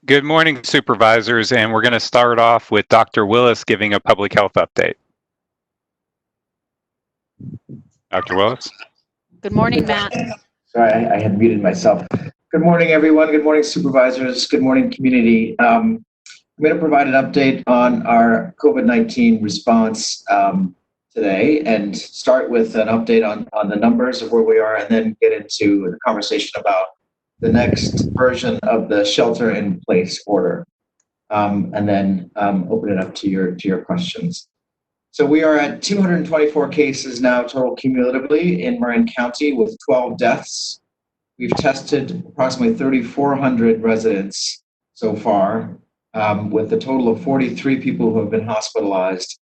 Good morning, supervisors, and we're going to start off with Dr. Willis giving a public health update. Dr. Willis? Good morning, Matt. Sorry, I had muted myself. Good morning, everyone. Good morning, supervisors. Good morning, community. I'm going to provide an update on our COVID-19 response today and start with an update on the numbers of where we are and then get into the conversation about the next version of the shelter-in-place order, and then open it up to your questions. So we are at 224 cases now total cumulatively in Marin County with 12 deaths. We've tested approximately 3,400 residents so far, with a total of 43 people who have been hospitalized.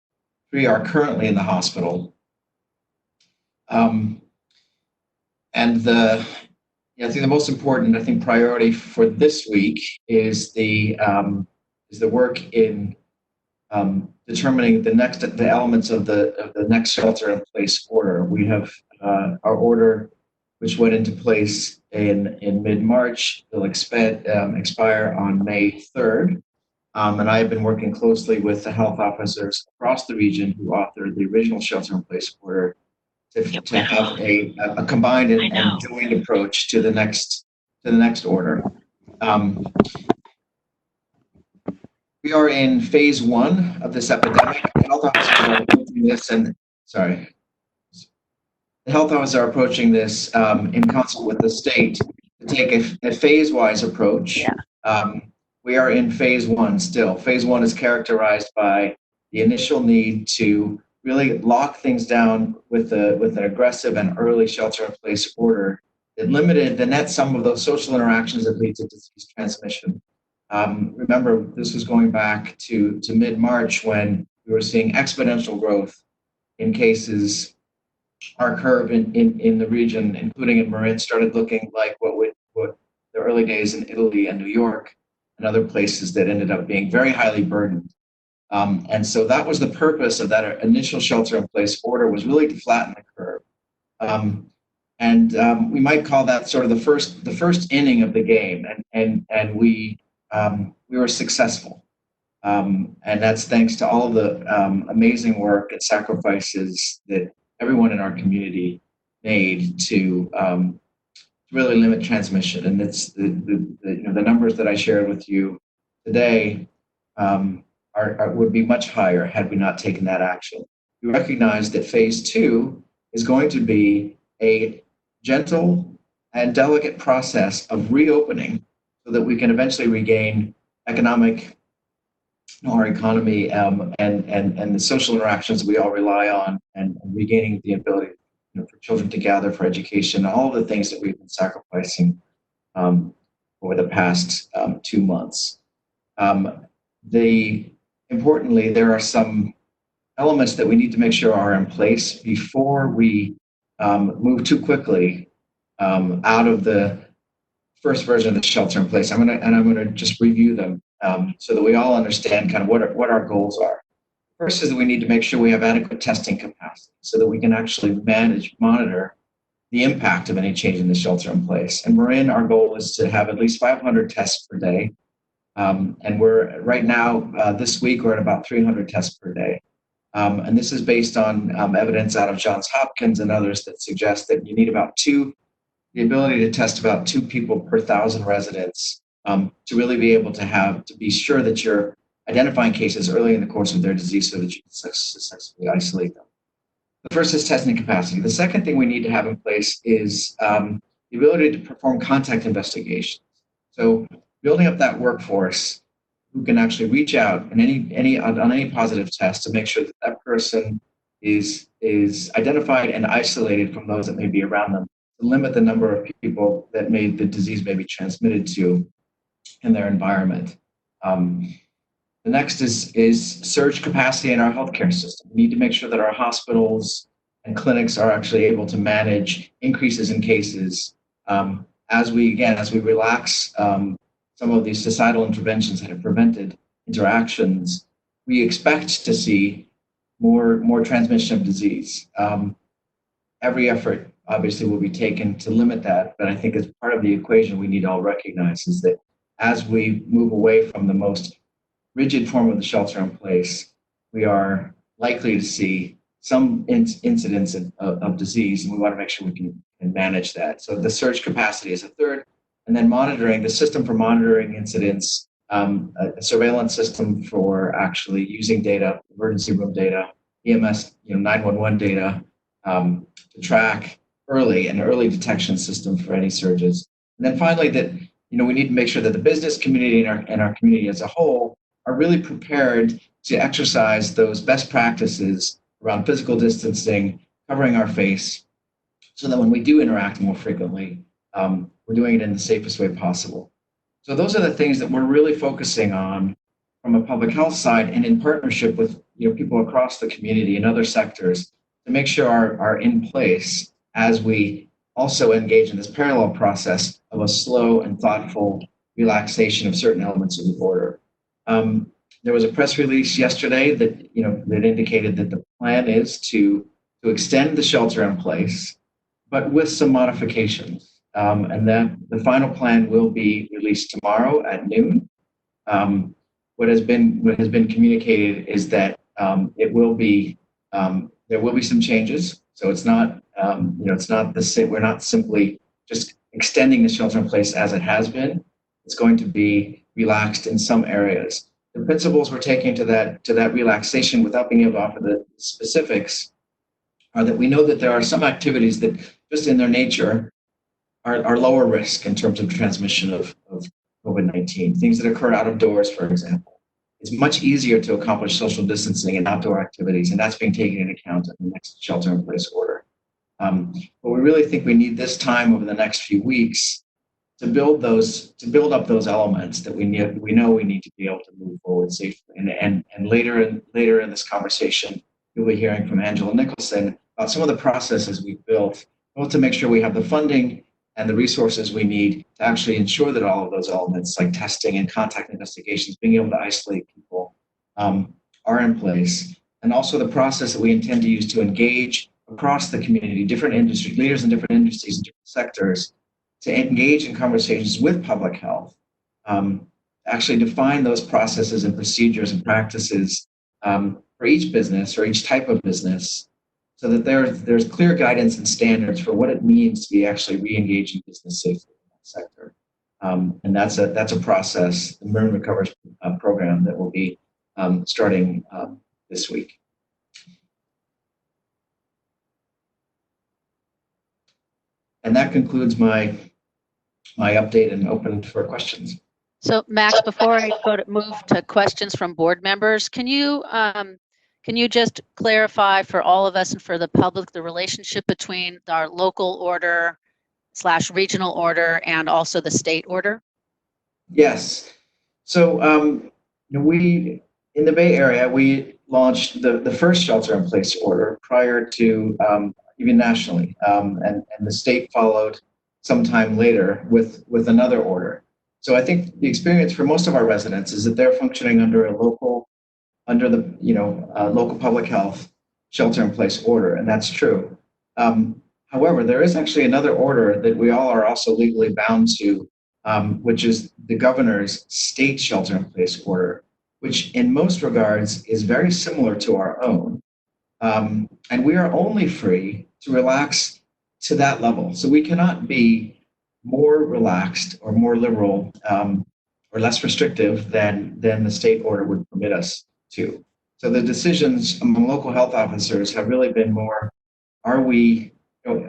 3 are currently in the hospital. I think the most important, priority for this week is the work in determining the elements of the next shelter-in-place order. We have our order, which went into place in mid-March. Will expire on May 3rd. And I have been working closely with the health officers across the region who authored the original shelter-in-place order to have a combined and joint approach to the next order. We are in phase 1 of this epidemic. The health officers are approaching this, the health officers are approaching this in concert with the state to take a phase-wise approach. We are in phase 1 still. Phase 1 is characterized by the initial need to really lock things down with an aggressive and early shelter-in-place order that limited the net sum of those social interactions that lead to disease transmission. Remember, this was going back to mid-March when we were seeing exponential growth in cases. Our curve in the region, including in Marin, started looking like what the early days in Italy and New York and other places that ended up being very highly burdened. And so that was the purpose of that initial shelter-in-place order, was really to flatten the curve. We might call that sort of the first inning of the game, and we were successful. And that's thanks to all of the amazing work and sacrifices that everyone in our community made to really limit transmission. And it's the numbers that I shared with you today would be much higher had we not taken that action. We recognize that phase 2 is going to be a gentle and delicate process of reopening so that we can eventually regain our economy and the social interactions we all rely on, and regaining the ability for children to gather for education, all the things that we've been sacrificing over the past 2 months. Importantly, there are some elements that we need to make sure are in place before we move too quickly out of the first version of the shelter in place. I'm going to just review them so that we all understand kind of what our goals are. First is that we need to make sure we have adequate testing capacity so that we can actually monitor the impact of any change in the shelter in place. And Marin, our goal is to have at least 500 tests per day. And we're right now, this week, we're at about 300 tests per day. And this is based on evidence out of Johns Hopkins and others that suggest that you need the ability to test about 2 people per 1,000 residents to really be able to be sure that you're identifying cases early in the course of their disease so that you can successfully isolate them. The first is testing capacity. The second thing we need to have in place is the ability to perform contact investigations. So building up that workforce who can actually reach out on any positive test to make sure that that person is identified and isolated from those that may be around them, to limit the number of people that the disease may be transmitted to in their environment. The next is surge capacity in our healthcare system. We need to make sure that our hospitals and clinics are actually able to manage increases in cases as we relax some of these societal interventions that have prevented interactions. We expect to see more transmission of disease. Every effort obviously will be taken to limit that, but I think as part of the equation we need to all recognize is that as we move away from the most rigid form of the shelter in place, we are likely to see some incidents of disease, and we want to make sure we can manage that. So the surge capacity is a third, and then monitoring, the system for monitoring incidents, a surveillance system for actually using data, emergency room data, EMS, 911 data, to track an early detection system for any surges. And then finally, that we need to make sure that the business community and our community as a whole are really prepared to exercise those best practices around physical distancing, covering our face, so that when we do interact more frequently, we're doing it in the safest way possible. So those are the things that we're really focusing on from a public health side, and in partnership with people across the community and other sectors to make sure are in place as we also engage in this parallel process of a slow and thoughtful relaxation of certain elements of the order. There was a press release yesterday that that indicated that the plan is to extend the shelter in place, but with some modifications. And then the final plan will be released tomorrow at noon. What has been communicated is that it will be there will be some changes. So it's not it's not the same. We're not simply just extending the shelter in place as it has been. It's going to be relaxed in some areas. The principles we're taking to that relaxation, without being able to offer the specifics, are that we know that there are some activities that just in their nature are lower risk in terms of transmission of COVID-19. Things that occur out of doors, for example. It's much easier to accomplish social distancing in outdoor activities, and that's being taken into account in the next shelter-in-place order. But we really think we need this time over the next few weeks to build up those elements that we know we need to be able to move forward safely. And later in this conversation, you'll be hearing from Angela Nicholson about some of the processes we've built, both to make sure we have the funding and the resources we need to actually ensure that all of those elements, like testing and contact investigations, being able to isolate people, are in place. And also the process that we intend to use to engage across the community, different industry leaders in different industries and different sectors, to engage in conversations with public health, actually define those processes and procedures and practices for each business or each type of business, so that there's clear guidance and standards for what it means to be actually re-engaging business safely in that sector. And that's a process, the Marin Recovers program, that will be starting this week. And that concludes my update, and open for questions. So Max, before I move to questions from board members, can you just clarify for all of us and for the public the relationship between our local order / regional order and also the state order? Yes. So we, in the Bay Area, we launched the first shelter-in-place order prior to even nationally, and the state followed sometime later with another order. So I think the experience for most of our residents is that they're functioning under the local public health shelter-in-place order, and that's true. However, there is actually another order that we all are also legally bound to, which is the governor's state shelter-in-place order, which in most regards is very similar to our own. And we are only free to relax to that level. So we cannot be more relaxed or more liberal or less restrictive than the state order would permit us to. So the decisions among local health officers have really been more,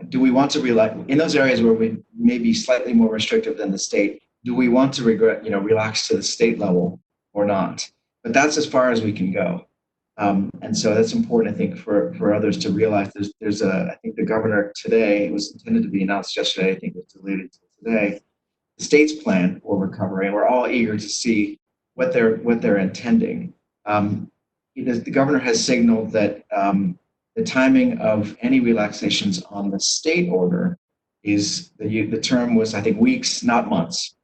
do we want to relax in those areas where we may be slightly more restrictive than the state? Do we want to relax to the state level or not? But that's as far as we can go. And so that's important, I think, for others to realize. I think the governor today, it was intended to be announced yesterday, I think it's delayed until today, the state's plan for recovery, and we're all eager to see what they're intending. The governor has signaled that the timing of any relaxations on the state order is, the term was, I think, weeks, not months.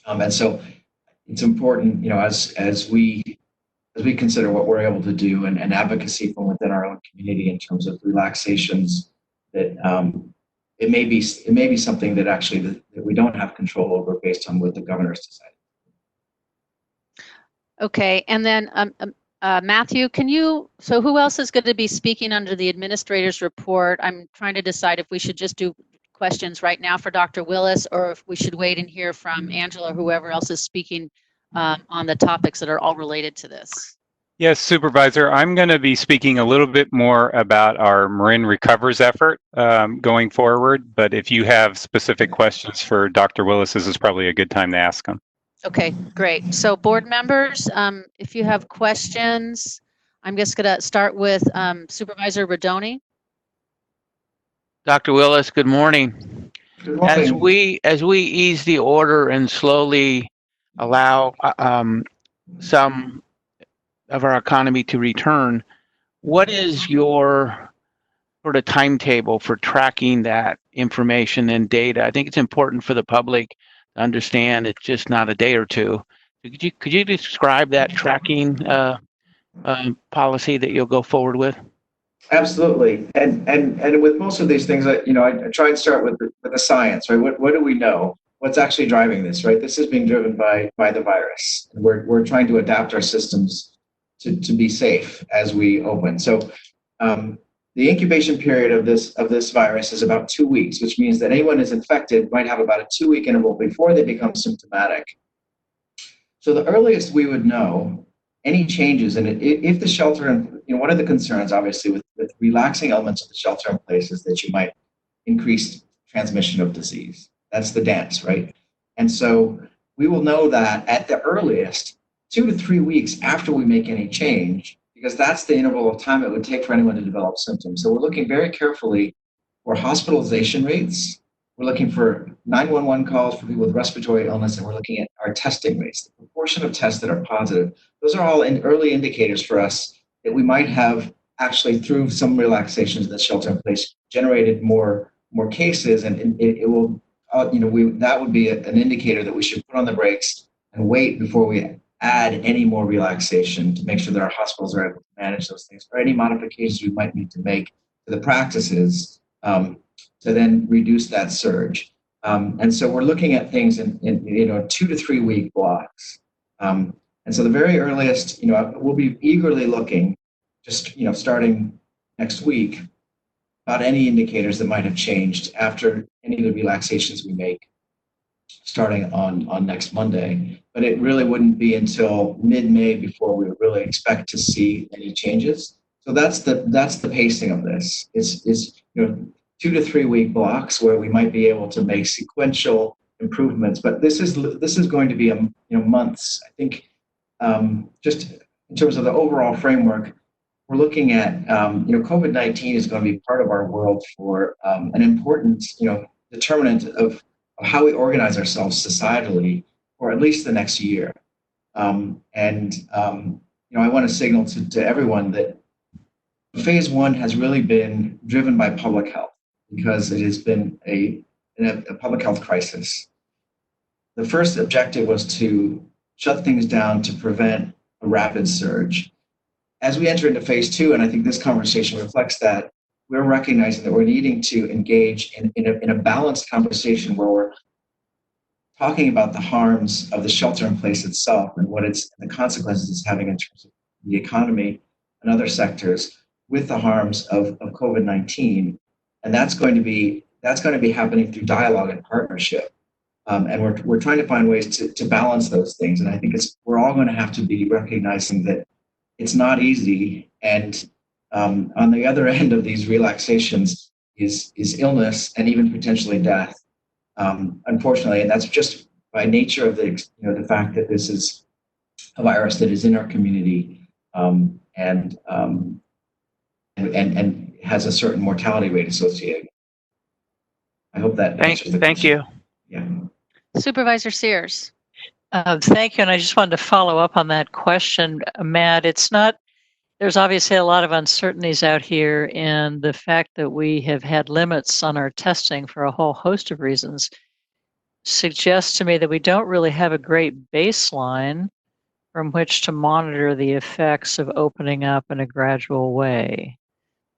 And so it's important, as we consider what we're able to do and advocacy from within our own community in terms of relaxations, that it may be something that actually that we don't have control over based on what the governor's decided. Okay, and then Matthew, so who else is going to be speaking under the administrator's report? I'm trying to decide if we should just do questions right now for Dr. Willis, or if we should wait and hear from Angela or whoever else is speaking on the topics that are all related to this. Yes, Supervisor, I'm going to be speaking a little bit more about our Marin Recovers effort going forward, but if you have specific questions for Dr. Willis, this is probably a good time to ask them. Okay, great. So board members, if you have questions, I'm just going to start with Supervisor Rodoni. Dr. Willis, good morning. Good morning. As we ease the order and slowly allow some of our economy to return, what is your sort of timetable for tracking that information and data? I think it's important for the public to understand it's just not a day or two. Could you describe that tracking policy that you'll go forward with? Absolutely. And with most of these things, I try and start with the science, right? What do we know? What's actually driving this, right? This is being driven by the virus. And we're trying to adapt our systems to be safe as we open. So the incubation period of this virus is about 2 weeks, which means that anyone who's infected might have about a 2-week interval before they become symptomatic. So the earliest we would know any changes, and if the shelter, and one of the concerns, obviously, with relaxing elements of the shelter in place is that you might increase transmission of disease. That's the dance, right? And so we will know that at the earliest, 2 to 3 weeks after we make any change, because that's the interval of time it would take for anyone to develop symptoms. So we're looking very carefully for hospitalization rates. We're looking for 911 calls for people with respiratory illness, and we're looking at our testing rates, the proportion of tests that are positive. Those are all early indicators for us that we might have actually, through some relaxations of the shelter in place, generated more cases, and it will, that would be an indicator that we should put on the brakes and wait before we add any more relaxation to make sure that our hospitals are able to manage those things, or any modifications we might need to make to the practices to then reduce that surge. And so we're looking at things in 2 to 3 week blocks. And so the very earliest, we'll be eagerly looking, just starting next week, about any indicators that might have changed after any of the relaxations we make, starting on next Monday. But it really wouldn't be until mid-May before we really expect to see any changes. So that's the pacing of this. Is 2 to 3 week blocks where we might be able to make sequential improvements. But this is going to be months. I think just in terms of the overall framework, we're looking at COVID-19 is going to be part of our world for an important determinant of how we organize ourselves societally for at least the next year. I want to signal to everyone that phase 1 has really been driven by public health, because it has been a public health crisis. The first objective was to shut things down to prevent a rapid surge. As we enter into phase 2, and I think this conversation reflects that, we're recognizing that we're needing to engage in a balanced conversation where we're talking about the harms of the shelter in place itself and the consequences it's having in terms of the economy and other sectors, with the harms of COVID-19. And that's going to be happening through dialogue and partnership. And we're trying to find ways to balance those things. And I think we're all going to have to be recognizing that it's not easy. And on the other end of these relaxations is illness and even potentially death. Unfortunately, and that's just by nature of the fact that this is a virus that is in our community and has a certain mortality rate associated. I hope that answers the Thank you. Yeah. Supervisor Sears. Thank you. And I just wanted to follow up on that question, Matt. There's obviously a lot of uncertainties out here, and the fact that we have had limits on our testing for a whole host of reasons suggests to me that we don't really have a great baseline from which to monitor the effects of opening up in a gradual way.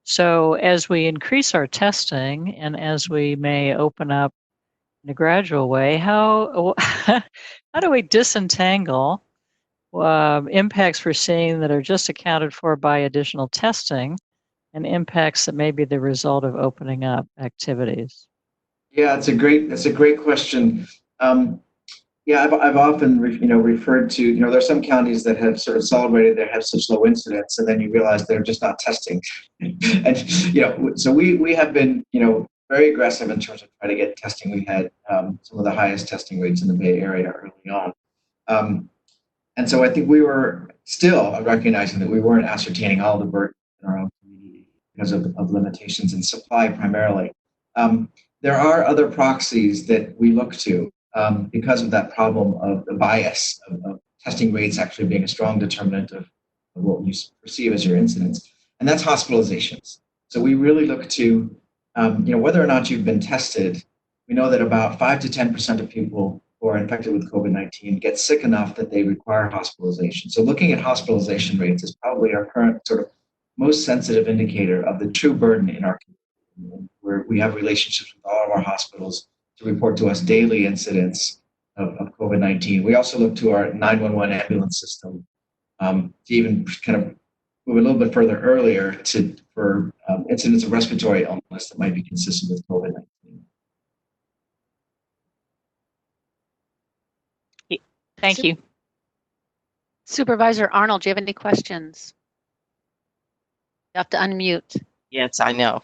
So as we increase our testing and as we may open up in a gradual way, how do we disentangle impacts we're seeing that are just accounted for by additional testing and impacts that may be the result of opening up activities? Yeah, that's a great question. Yeah, I've often referred to, there's some counties that have sort of celebrated they have such low incidence, and then you realize they're just not testing. And so we have been very aggressive in terms of trying to get testing. We had some of the highest testing rates in the Bay Area early on. And so I think we were still recognizing that we weren't ascertaining all the burden in our own community because of limitations in supply primarily. There are other proxies that we look to because of that problem of the bias of testing rates actually being a strong determinant of what you perceive as your incidence, and that's hospitalizations. So we really look to, whether or not you've been tested. We know that about 5 to 10% of people who are infected with COVID-19 get sick enough that they require hospitalization. So looking at hospitalization rates is probably our current sort of most sensitive indicator of the true burden in our community, where we have relationships with all of our hospitals to report to us daily incidents of COVID-19. We also look to our 911 ambulance system to even kind of move a little bit further earlier for incidents of respiratory illness that might be consistent with COVID-19. Thank you. Supervisor Arnold, do you have any questions? You have to unmute. Yes, I know.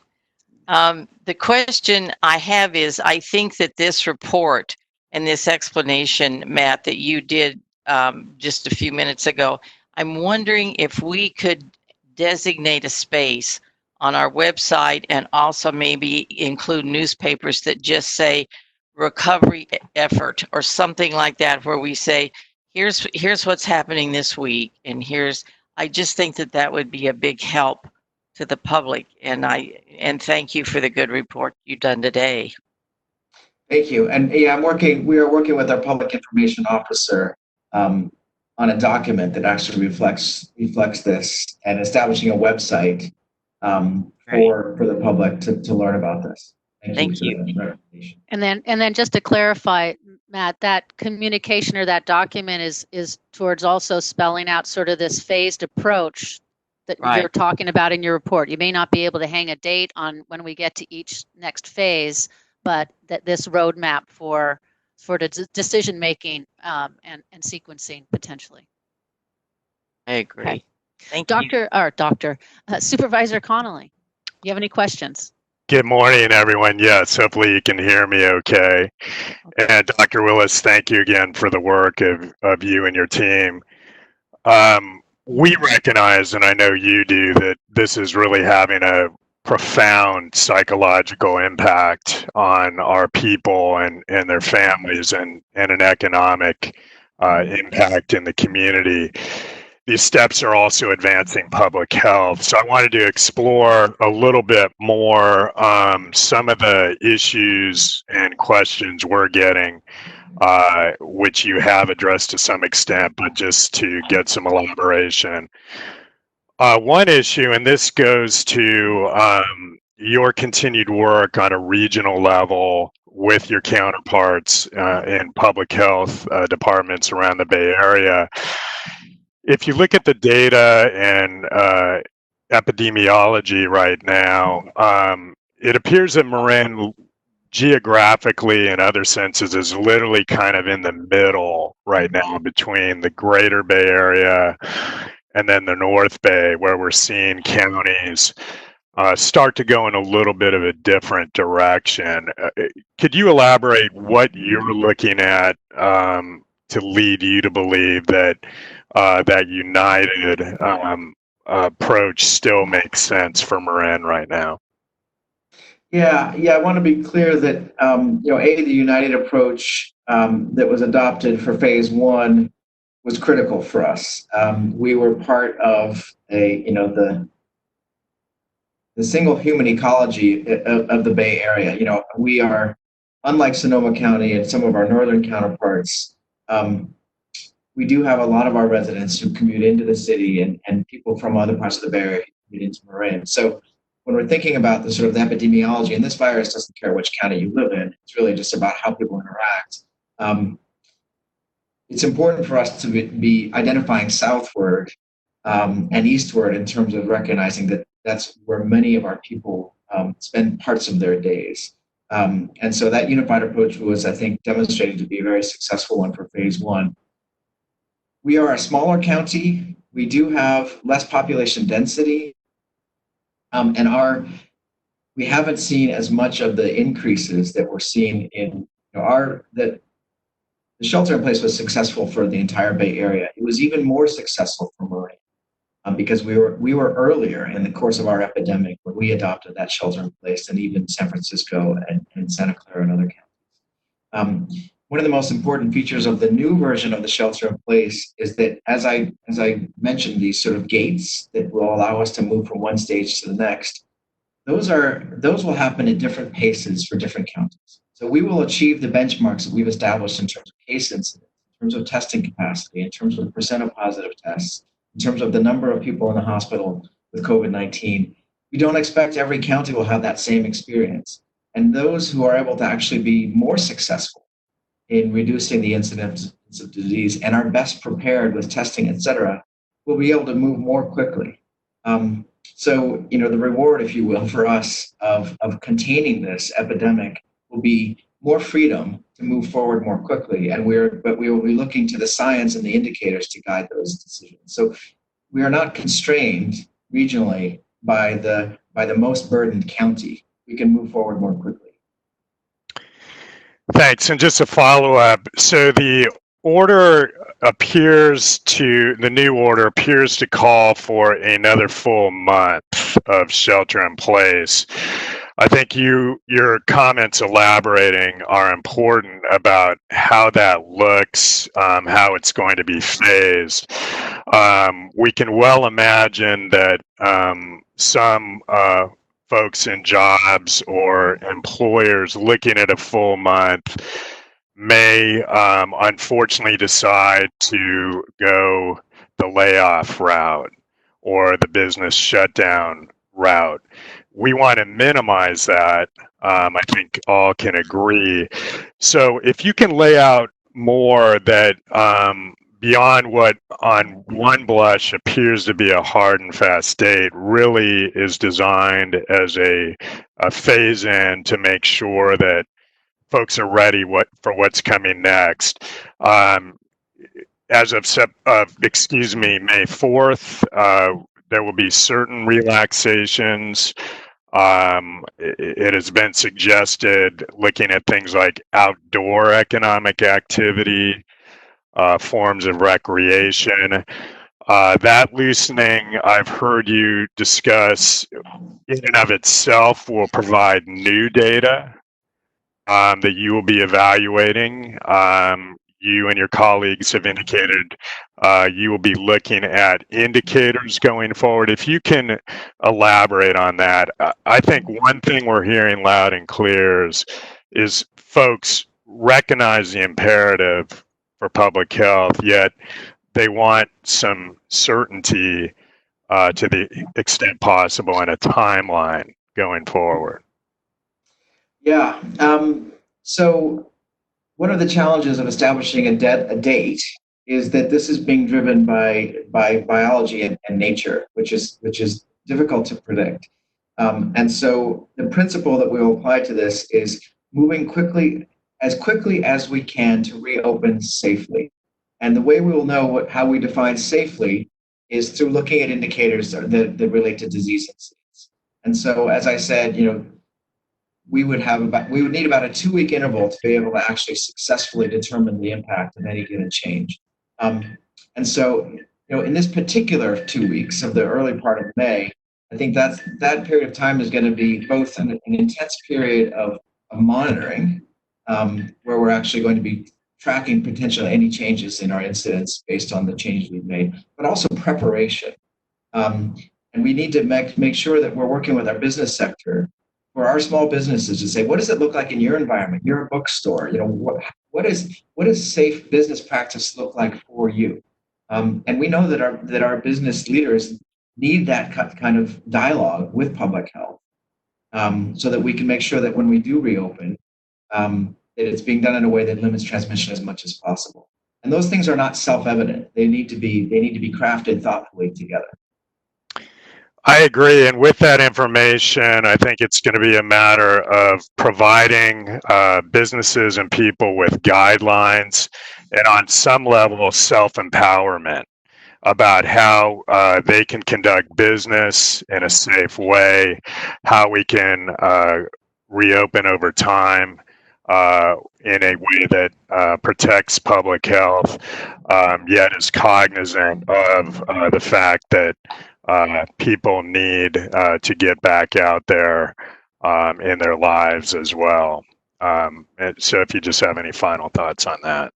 The question I have is, I think that this report and this explanation, Matt, that you did just a few minutes ago, I'm wondering if we could designate a space on our website and also maybe include newspapers that just say recovery effort or something like that, where we say, here's what's happening this week, and I just think that would be a big help to the public, and thank you for the good report you've done today. Thank you. And yeah, we are working with our public information officer on a document that actually reflects this, and establishing a website for the public to learn about this. Thank you. And then just to clarify, Matt, that communication or that document is towards also spelling out sort of this phased approach that you're talking about in your report. You may not be able to hang a date on when we get to each next phase, but that this roadmap for the decision making and sequencing potentially. I agree. Okay. Thank you. Supervisor Connolly, do you have any questions? Good morning, everyone. Yes, hopefully you can hear me okay. And Dr. Willis, thank you again for the work of you and your team. We recognize, and I know you do, that this is really having a profound psychological impact on our people and their families, and an economic impact in the community. These steps are also advancing public health. So I wanted to explore a little bit more some of the issues and questions we're getting, which you have addressed to some extent, but just to get some elaboration. One issue, and this goes to your continued work on a regional level with your counterparts in public health departments around the Bay Area. If you look at the data and epidemiology right now, it appears that Marin geographically and other senses is literally kind of in the middle right now between the greater Bay Area and then the North Bay, where we're seeing counties start to go in a little bit of a different direction. Could you elaborate what you're looking at to lead you to believe that that united approach still makes sense for Marin right now? Yeah, I want to be clear that the united approach that was adopted for phase 1 was critical for us. We were part of the single human ecology of the Bay Area. We are, unlike Sonoma County and some of our northern counterparts, we do have a lot of our residents who commute into the city, and people from other parts of the Bay Area commute into Marin. So when we're thinking about the sort of the epidemiology, and this virus doesn't care which county you live in, it's really just about how people interact. it's important for us to be identifying southward and eastward in terms of recognizing that that's where many of our people spend parts of their days. And so that unified approach was, I think, demonstrated to be a very successful one for phase one. We are a smaller county. We do have less population density, and we haven't seen as much of the increases that we're seeing in the shelter in place was successful for the entire Bay Area. It was even more successful for Marin because we were earlier in the course of our epidemic when we adopted that shelter in place than even San Francisco and Santa Clara and other counties. One of the most important features of the new version of the shelter in place is that, as I mentioned, these sort of gates that will allow us to move from one stage to the next, those will happen at different paces for different counties. So we will achieve the benchmarks that we've established in terms of case incidence, in terms of testing capacity, in terms of the percent of positive tests, in terms of the number of people in the hospital with COVID-19. We don't expect every county will have that same experience. And those who are able to actually be more successful in reducing the incidence of disease and are best prepared with testing, et cetera, will be able to move more quickly. So, the reward, if you will, for us of containing this epidemic will be more freedom to move forward more quickly. But we will be looking to the science and the indicators to guide those decisions. So we are not constrained regionally by the most burdened county. We can move forward more quickly. Thanks. And just a follow-up. So the new order appears to call for another full month of shelter in place. I think your comments elaborating are important about how that looks, how it's going to be phased. We can well imagine that some folks in jobs or employers looking at a full month may unfortunately decide to go the layoff route or the business shutdown route. We want to minimize that. I think all can agree. So if you can lay out more that beyond what on one blush appears to be a hard and fast date really is designed as a phase in to make sure that folks are ready for what's coming next. As of May 4th, there will be certain relaxations. It has been suggested looking at things like outdoor economic activity, forms of recreation. That loosening, I've heard you discuss, in and of itself will provide new data that you will be evaluating. You and your colleagues have indicated you will be looking at indicators going forward. If you can elaborate on that, I think one thing we're hearing loud and clear is folks recognize the imperative for public health, yet they want some certainty to the extent possible and a timeline going forward. Yeah. So one of the challenges of establishing a date is that this is being driven by biology and nature, which is difficult to predict. And so the principle that we will apply to this is moving quickly as we can to reopen safely. And the way we will know how we define safely is through looking at indicators that relate to disease incidence. And so, as I said, we would need about a 2-week interval to be able to actually successfully determine the impact of any given change. And so, in this particular 2 weeks of the early part of May, I think that period of time is going to be both an intense period of monitoring, where we're actually going to be tracking potentially any changes in our incidence based on the changes we've made, but also preparation. And we need to make sure that we're working with our business sector for our small businesses to say, what does it look like in your environment? You're a bookstore. What does safe business practice look like for you? And we know that our business leaders need that kind of dialogue with public health, so that we can make sure that when we do reopen, that it's being done in a way that limits transmission as much as possible. And those things are not self-evident. They need to be crafted thoughtfully together. I agree. And with that information, I think it's going to be a matter of providing businesses and people with guidelines and on some level self-empowerment about how they can conduct business in a safe way, how we can reopen over time in a way that protects public health, yet is cognizant of the fact that people need to get back out there in their lives as well. And so if you just have any final thoughts on that.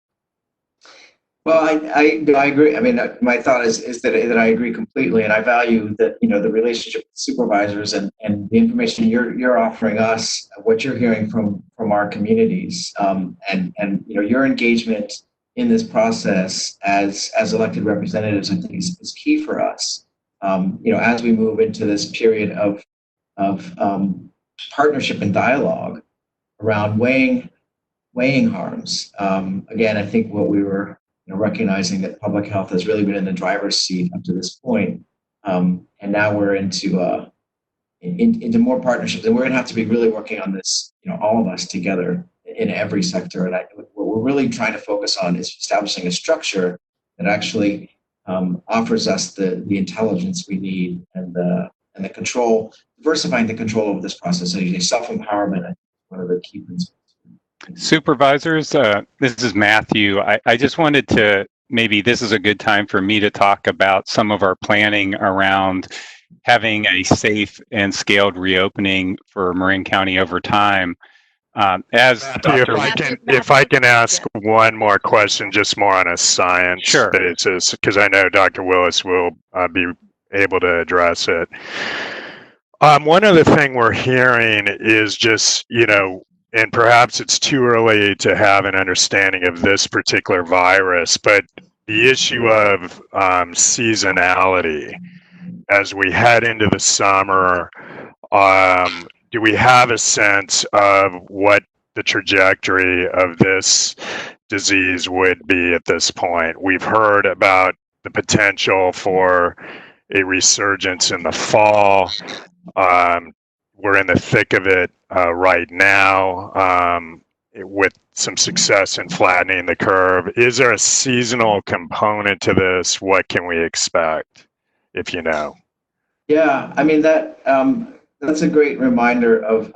Well, I agree. I mean, my thought is that I agree completely, and I value that, the relationship with supervisors and the information you're offering us, what you're hearing from our communities, and your engagement in this process as elected representatives, I think is key for us. As we move into this period of partnership and dialogue around weighing harms. Again, I think what we were recognizing that public health has really been in the driver's seat up to this point, and now we're into more partnerships, and we're going to have to be really working on this, all of us together in every sector. And what we're really trying to focus on is establishing a structure that actually offers us the intelligence we need and the control, diversifying the control over this process. So self-empowerment, I think, is one of the key principles. Supervisors, this is Matthew. I just wanted to, maybe this is a good time for me to talk about some of our planning around having a safe and scaled reopening for Marin County over time. If I can ask one more question, just more on a science basis, because I know Dr. Willis will be able to address it. One other thing we're hearing is just, and perhaps it's too early to have an understanding of this particular virus, but the issue of seasonality as we head into the summer. Do we have a sense of what the trajectory of this disease would be at this point? We've heard about the potential for a resurgence in the fall. We're in the thick of it right now with some success in flattening the curve. Is there a seasonal component to this? What can we expect, if you know? Yeah, I mean, that's a great reminder of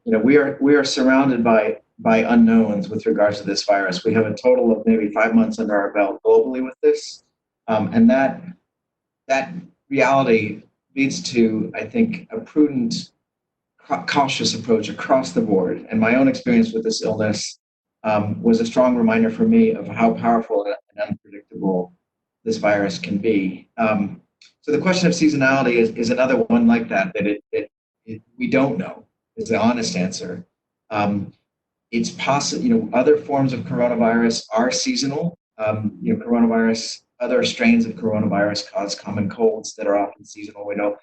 we are surrounded by unknowns with regards to this virus. We have a total of maybe 5 months under our belt globally with this, and that reality leads to, I think, a prudent, cautious approach across the board. And my own experience with this illness was a strong reminder for me of how powerful and unpredictable this virus can be. So the question of seasonality is another one like that we don't know, is the honest answer. It's possible, other forms of coronavirus are seasonal. Other strains of coronavirus cause common colds that are often seasonal. We know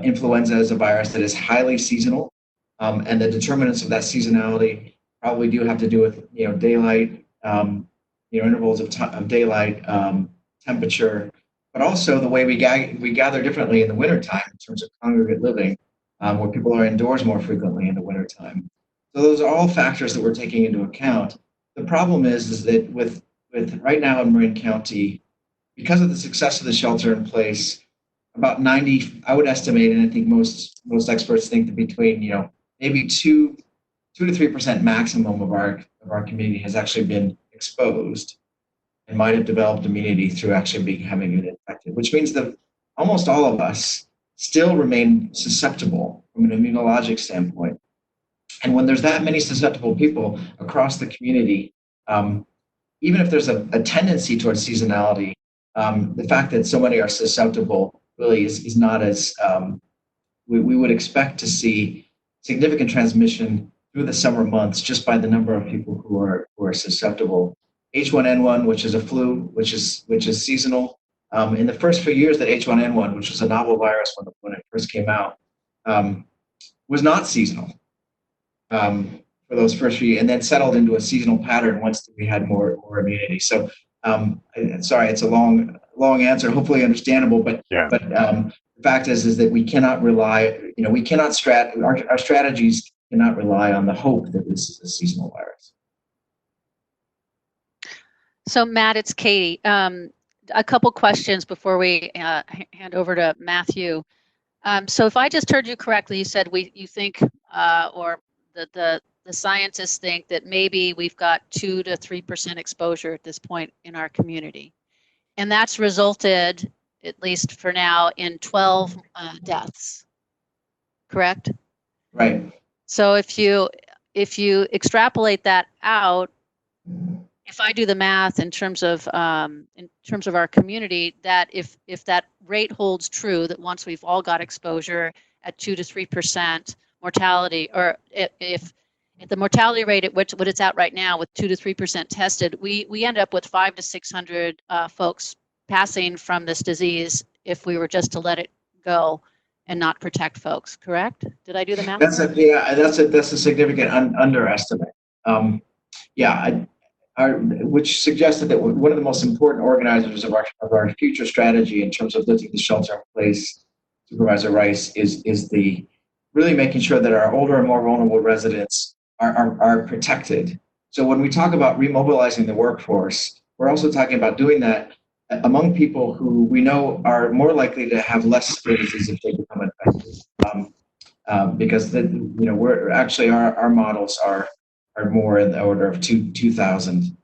influenza is a virus that is highly seasonal, and the determinants of that seasonality probably do have to do with daylight, intervals of daylight, temperature, but also the way we gather differently in the wintertime in terms of congregate living, where people are indoors more frequently in the wintertime. So those are all factors that we're taking into account. The problem is that with right now in Marin County, because of the success of the shelter in place, about 90, I would estimate, and I think most experts think that between maybe 2 to 3% maximum of our community has actually been exposed and might have developed immunity through actually having been infected, which means that almost all of us still remain susceptible from an immunologic standpoint. And when there's that many susceptible people across the community, even if there's a tendency towards seasonality, the fact that so many are susceptible really is not as, we would expect to see significant transmission through the summer months just by the number of people who are susceptible. H1N1, which is a flu, which is seasonal. In the first few years that H1N1, which was a novel virus when it first came out, was not seasonal for those first few years, and then settled into a seasonal pattern once we had more immunity. So Sorry, it's a long answer, hopefully understandable, but Yeah. the fact is that we cannot rely, we cannot our strategies cannot rely on the hope that this is a seasonal virus. So Matt, it's Katie. A couple questions before we hand over to Matthew. So if I just heard you correctly, you said you think, or the scientists think that maybe we've got 2 to 3% exposure at this point in our community, and that's resulted, at least for now, in 12 deaths. Correct? Right. So if you extrapolate that out, if I do the math in terms of our community, that if that rate holds true, that once we've all got exposure at 2 to 3% mortality, or if the mortality rate at what it's at right now with 2 to 3% tested, we end up with 500 to 600 folks passing from this disease if we were just to let it go and not protect folks. Correct? Did I do the math? That's a significant underestimate. Which suggested that one of the most important organizers of our future strategy in terms of lifting the shelter in place, Supervisor Rice, is the really making sure that our older and more vulnerable residents are protected. So when we talk about remobilizing the workforce, we're also talking about doing that among people who we know are more likely to have less severe disease if they become infected. Because we're actually our models are more in the order of 2,000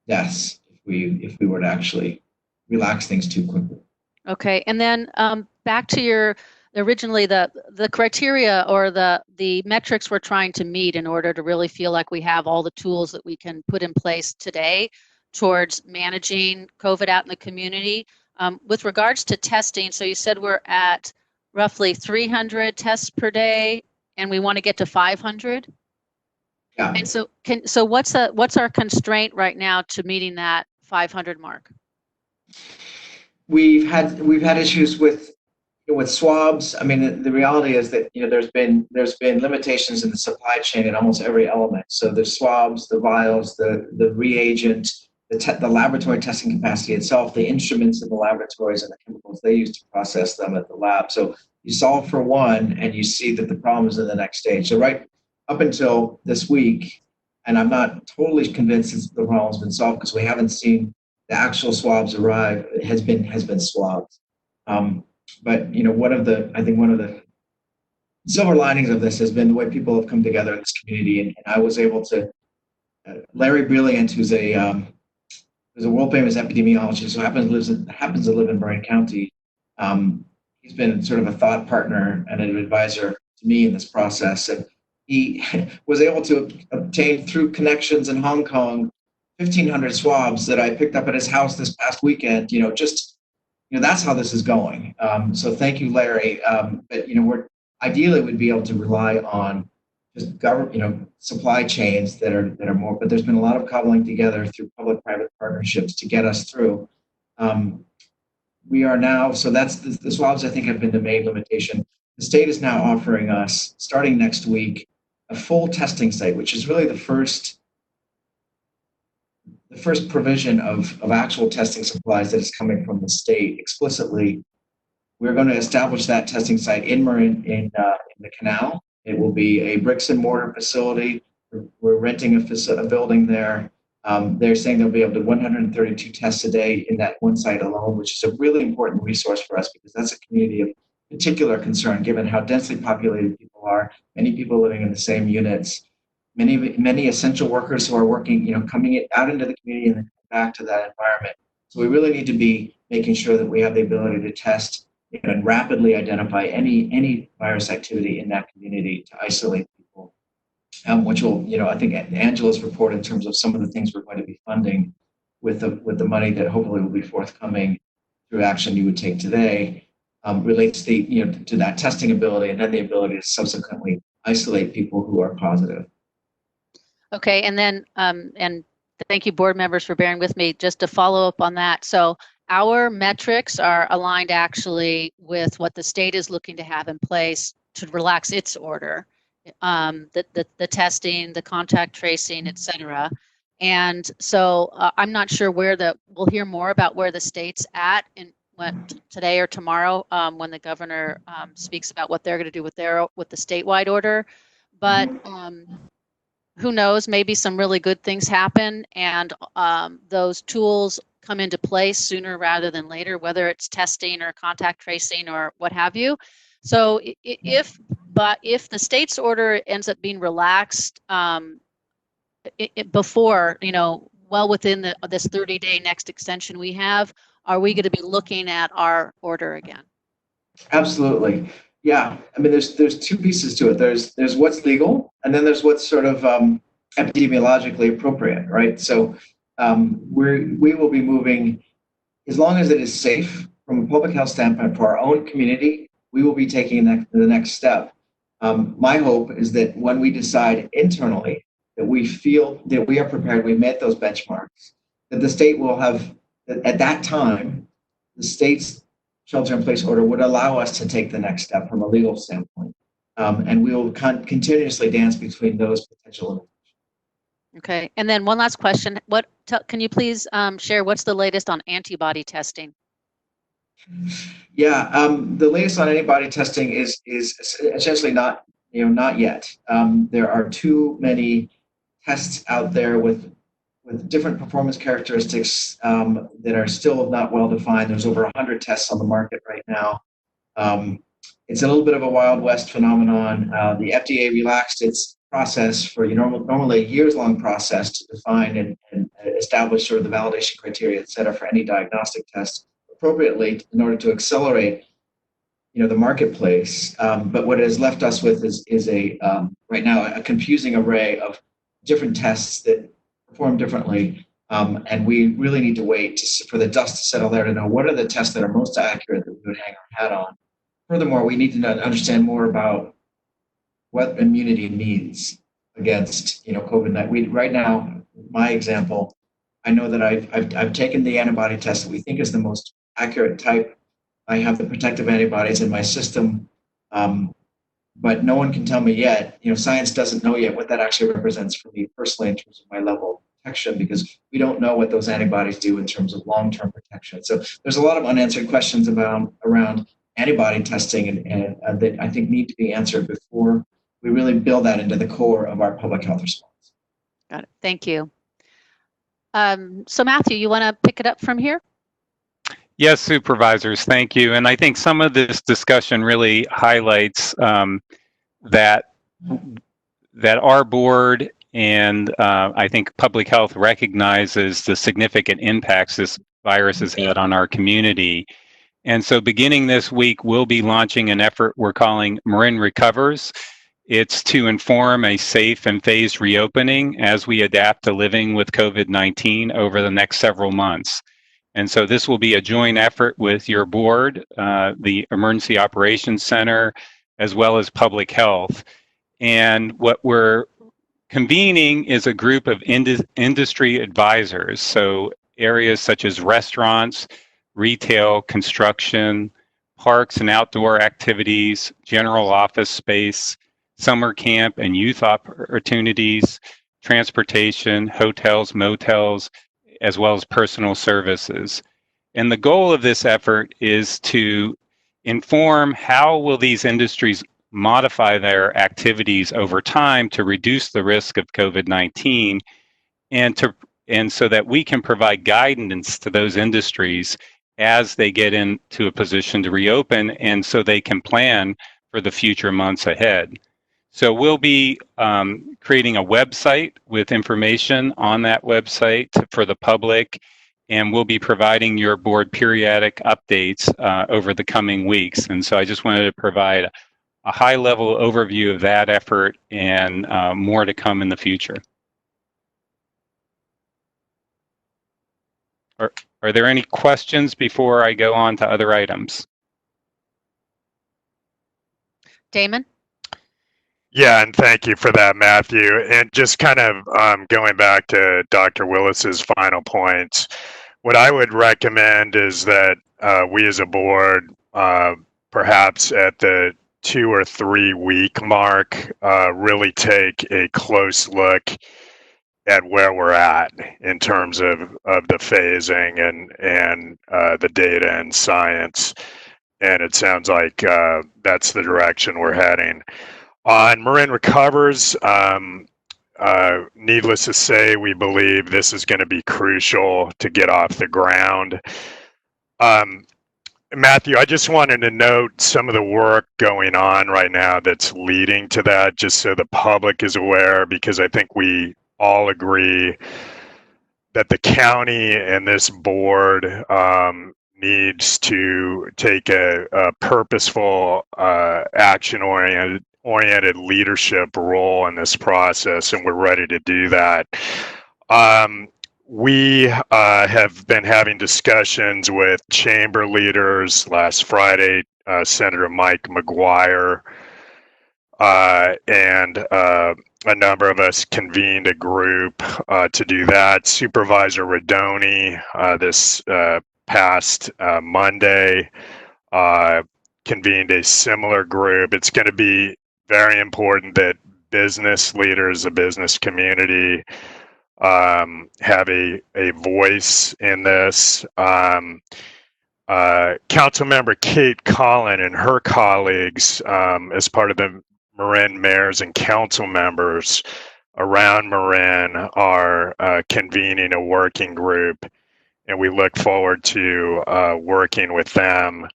deaths if we were to actually relax things too quickly. Okay, and then back to originally the criteria or the metrics we're trying to meet in order to really feel like we have all the tools that we can put in place today towards managing COVID out in the community. With regards to testing, so you said we're at roughly 300 tests per day, and we want to get to 500. Yeah. And so what's our constraint right now to meeting that 500 mark? We've had issues with swabs. I mean, the reality is that there's been limitations in the supply chain in almost every element. So the swabs, the vials, the reagent, the laboratory testing capacity itself, the instruments in the laboratories, and the chemicals they use to process them at the lab. So you solve for one, and you see that the problem is in the next stage. So right up until this week, and I'm not totally convinced that the problem's been solved because we haven't seen the actual swabs arrive. It has been swabbed. But one of the silver linings of this has been the way people have come together in this community, and I was able to. Larry Brilliant, who's a world famous epidemiologist who happens to live in Marin County. He's been sort of a thought partner and an advisor to me in this process, and he was able to obtain through connections in Hong Kong 1,500 swabs that I picked up at his house this past weekend. That's how this is going. So thank you, Larry. But we're ideally would be able to rely on just government, supply chains that are more. But there's been a lot of cobbling together through public-private partnerships to get us through. We are now. So that's the swabs. I think have been the main limitation. The state is now offering us, starting next week, a full testing site, which is really the first provision of actual testing supplies that is coming from the state explicitly. We're going to establish that testing site in Marin in the canal. It will be a bricks and mortar facility. We're renting a building there. They're saying they'll be able to 132 tests a day in that one site alone, which is a really important resource for us because that's a community of particular concern given how densely populated people are, many people living in the same units, many essential workers who are working, coming out into the community and then back to that environment. So we really need to be making sure that we have the ability to test and rapidly identify any virus activity in that community to isolate people, which will, I think Angela's report in terms of some of the things we're going to be funding with the money that hopefully will be forthcoming through action you would take today relates to that testing ability and then the ability to subsequently isolate people who are positive. Okay, and then and thank you, board members, for bearing with me. Just to follow up on that, so our metrics are aligned actually with what the state is looking to have in place to relax its order, the testing, the contact tracing, et cetera. And so I'm not sure we'll hear more about where the state's at in today or tomorrow when the governor speaks about what they're going to do with the statewide order. But who knows, maybe some really good things happen and those tools come into place sooner rather than later, whether it's testing or contact tracing or what have you. So if the state's order ends up being relaxed before, well within this 30-day next extension we have, are we going to be looking at our order again? Absolutely. Yeah. I mean, there's two pieces to it. There's what's legal, and then there's what's sort of epidemiologically appropriate, right? So we will be moving, as long as it is safe from a public health standpoint for our own community, we will be taking the next step. My hope is that when we decide internally that we feel that we are prepared, we met those benchmarks, that the state will have, at that time, the state's shelter-in-place order would allow us to take the next step from a legal standpoint. And we will continuously dance between those potential limitations. Okay, and then one last question. Can you please share what's the latest on antibody testing? Yeah, the latest on antibody testing is essentially not yet. There are too many tests out there with different performance characteristics that are still not well defined. There's over 100 tests on the market right now. It's a little bit of a Wild West phenomenon. The FDA relaxed its process for normally a years-long process to define and establish sort of the validation criteria, et cetera, for any diagnostic test appropriately in order to accelerate the marketplace. But what it has left us with is right now a confusing array of different tests that perform differently. And we really need to wait for the dust to settle there to know what are the tests that are most accurate that we would hang our hat on. Furthermore, we need to understand more about what immunity needs against COVID-19. Right now, my example, I know that I've taken the antibody test that we think is the most accurate type. I have the protective antibodies in my system, but no one can tell me yet. Science doesn't know yet what that actually represents for me personally in terms of my level of protection, because we don't know what those antibodies do in terms of long-term protection. So there's a lot of unanswered questions around antibody testing and that I think need to be answered before we really build that into the core of our public health response. Got it. Thank you. So Matthew, you want to pick it up from here? Yes, supervisors, thank you. And I think some of this discussion really highlights that our board and I think public health recognizes the significant impacts this virus has had on our community. And so beginning this week, we'll be launching an effort we're calling Marin Recovers. It's to inform a safe and phased reopening as we adapt to living with COVID-19 over the next several months. And so this will be a joint effort with your board, the Emergency Operations Center, as well as public health. And what we're convening is a group of industry advisors. So areas such as restaurants, retail, construction, parks and outdoor activities, general office space, summer camp and youth opportunities, transportation, hotels, motels, as well as personal services. And the goal of this effort is to inform how will these industries modify their activities over time to reduce the risk of COVID-19 and so that we can provide guidance to those industries as they get into a position to reopen and so they can plan for the future months ahead. So we'll be creating a website with information on that website for the public, and we'll be providing your board periodic updates over the coming weeks. And so I just wanted to provide a high-level overview of that effort and more to come in the future. Are there any questions before I go on to other items? Damon? Yeah, and thank you for that, Matthew. And just kind of going back to Dr. Willis's final points, what I would recommend is that we as a board, perhaps at the 2 or 3 week mark, really take a close look where we're at in terms of the phasing and the data and science. And it sounds like that's the direction we're heading. On Marin Recovers, needless to say, we believe this is going to be crucial to get off the ground. Matthew, I just wanted to note some of the work going on right now that's leading to that, just so the public is aware, because I think we all agree that the county and this board needs to take a purposeful, action-oriented leadership role in this process, and we're ready to do that. We have been having discussions with chamber leaders. Last Friday, Senator Mike McGuire and a number of us convened a group to do that. Supervisor Rodoni this past Monday convened a similar group. It's going to be very important that business leaders, the business community, have a voice in this. Councilmember Kate Collin and her colleagues, as part of the Marin mayors and council members around Marin, are convening a working group, and we look forward to working with them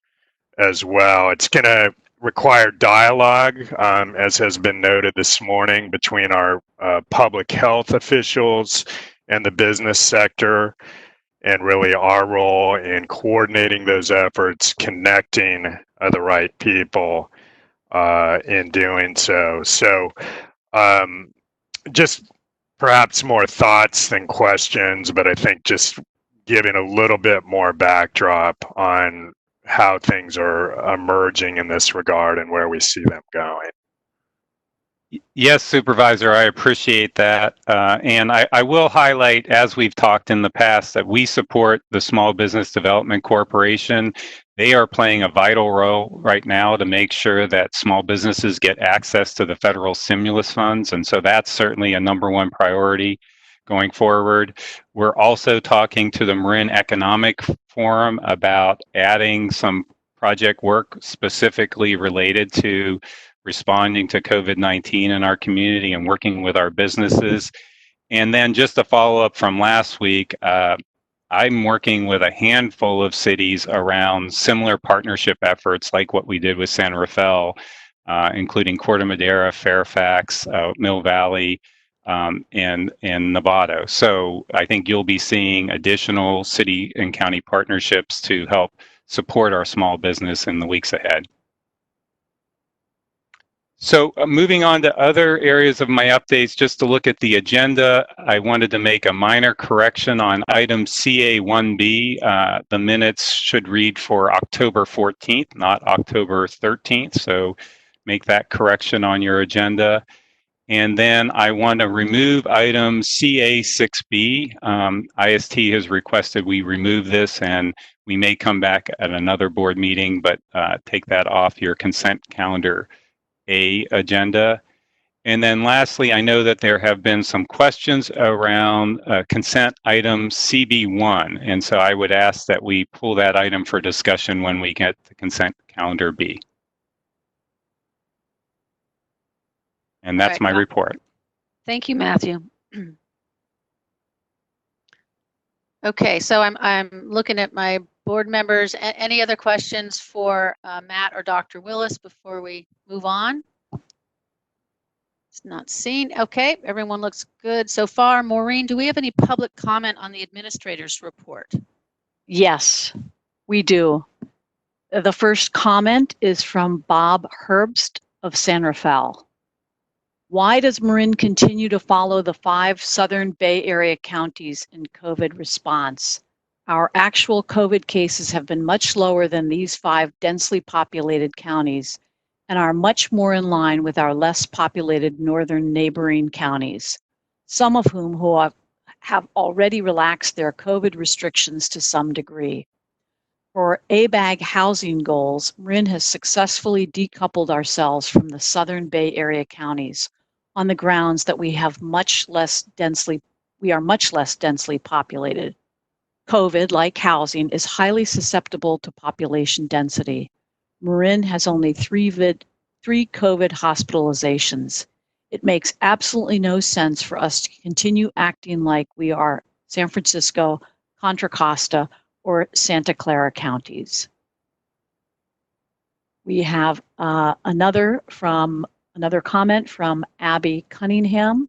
as well. It's going to require dialogue, as has been noted this morning, between our public health officials and the business sector, and really our role in coordinating those efforts, connecting the right people in doing so. So just perhaps more thoughts than questions, but I think just giving a little bit more backdrop on how things are emerging in this regard and where we see them going. Yes, Supervisor, I appreciate that. And I will highlight, as we've talked in the past, that we support the Small Business Development Corporation. They are playing a vital role right now to make sure that small businesses get access to the federal stimulus funds. And so that's certainly a #1 priority going forward. We're also talking to the Marin Economic Forum about adding some project work specifically related to responding to COVID-19 in our community and working with our businesses. And then just a follow-up from last week, I'm working with a handful of cities around similar partnership efforts like what we did with San Rafael, including Corte Madera, Fairfax, Mill Valley, and Novato. So I think you'll be seeing additional city and county partnerships to help support our small business in the weeks ahead. So moving on to other areas of my updates, just to look at the agenda, I wanted to make a minor correction on item CA1B. The minutes should read for October 14th, not October 13th. So make that correction on your agenda. And then I want to remove item CA6B. IST has requested we remove this, and we may come back at another board meeting, but take that off your consent calendar A agenda. And then lastly, I know that there have been some questions around consent item CB1. And so I would ask that we pull that item for discussion when we get to consent calendar B. And that's my report. Thank you, Matthew. Okay, so I'm looking at my board members. Any other questions for Matt or Dr. Willis before we move on? It's not seen. Okay, everyone looks good so far. Maureen, do we have any public comment on the administrator's report? Yes, we do. The first comment is from Bob Herbst of San Rafael. Why does Marin continue to follow the 5 Southern Bay Area counties in COVID response? Our actual COVID cases have been much lower than these 5 densely populated counties and are much more in line with our less populated northern neighboring counties, some of whom have already relaxed their COVID restrictions to some degree. For ABAG housing goals, Marin has successfully decoupled ourselves from the Southern Bay Area counties on the grounds that we have much less densely we are much less densely populated. COVID, like housing, is highly susceptible to population density. Marin has only three COVID hospitalizations. It makes absolutely no sense for us to continue acting like we are San Francisco, Contra Costa, or Santa Clara counties. We have another comment from Abby Cunningham.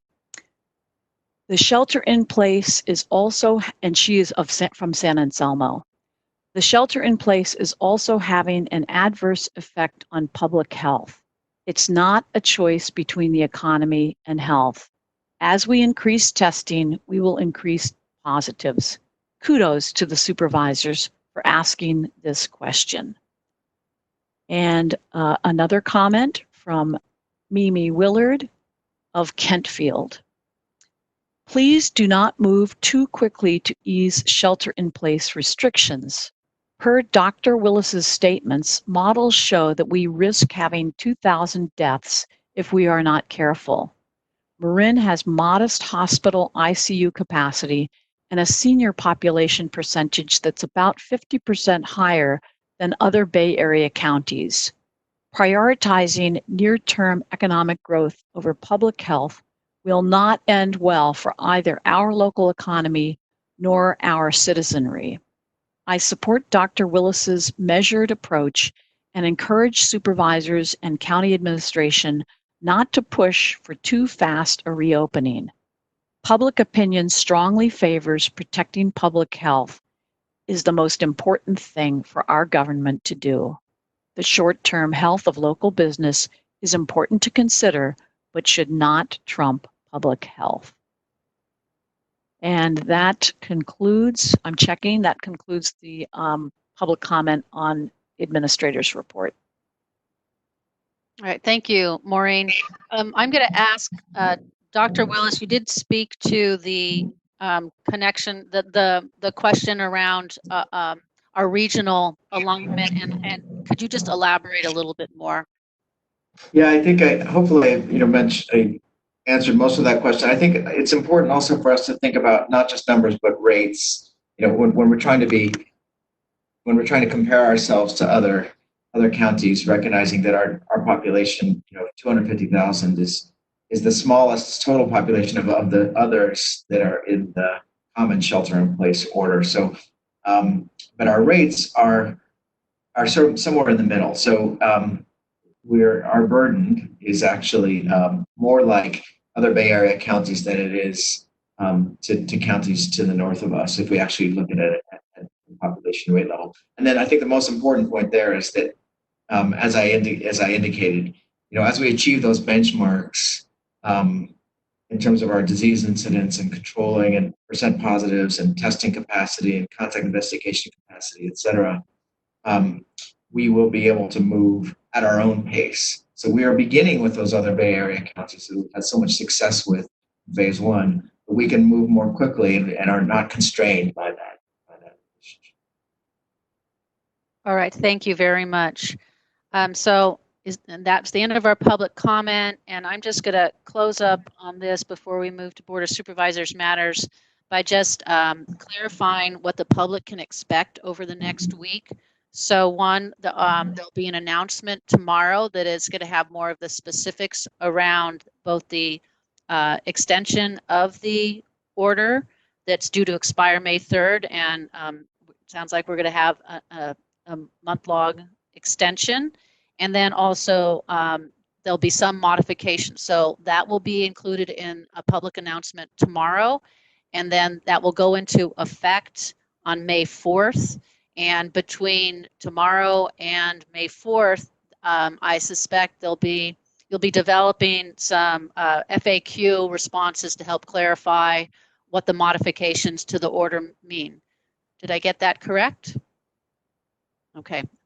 The shelter in place is also, and she is from San Anselmo. The shelter in place is also having an adverse effect on public health. It's not a choice between the economy and health. As we increase testing, we will increase positives. Kudos to the supervisors for asking this question. And another comment from Mimi Willard of Kentfield. Please do not move too quickly to ease shelter-in-place restrictions. Per Dr. Willis's statements, models show that we risk having 2,000 deaths if we are not careful. Marin has modest hospital ICU capacity and a senior population percentage that's about 50% higher than other Bay Area counties. Prioritizing near-term economic growth over public health will not end well for either our local economy nor our citizenry. I support Dr. Willis's measured approach and encourage supervisors and county administration not to push for too fast a reopening. Public opinion strongly favors protecting public health is the most important thing for our government to do. The short-term health of local business is important to consider, but should not trump public health. And that concludes, I'm checking, that concludes the public comment on administrator's report. All right, thank you, Maureen. I'm going to ask Dr. Willis, you did speak to the connection, the question around our regional alignment, and could you just elaborate a little bit more? Yeah, I think hopefully I answered most of that question. I think it's important also for us to think about not just numbers but rates. When we're trying to compare ourselves to other counties, recognizing that our population, 250,000 is the smallest total population of the others that are in the common shelter-in-place order. So, but our rates are sort of somewhere in the middle. So our burden is actually more like other Bay Area counties than it is to counties to the north of us, if we actually look at it at the population rate level. And then I think the most important point there is that, as I indicated, as we achieve those benchmarks in terms of our disease incidence and controlling and percent positives and testing capacity and contact investigation capacity, et cetera, we will be able to move at our own pace. So we are beginning with those other Bay Area counties that we've had so much success with in phase one, but we can move more quickly and are not constrained by that. All right, thank you very much. And that's the end of our public comment, and I'm just going to close up on this before we move to Board of Supervisors matters by just clarifying what the public can expect over the next week. So one, there'll be an announcement tomorrow that is going to have more of the specifics around both the extension of the order that's due to expire May 3rd, and sounds like we're going to have a month-long extension. And then also there'll be some modifications. So that will be included in a public announcement tomorrow. And then that will go into effect on May 4th. And between tomorrow and May 4th, I suspect you'll be developing some FAQ responses to help clarify what the modifications to the order mean. Did I get that correct? Okay.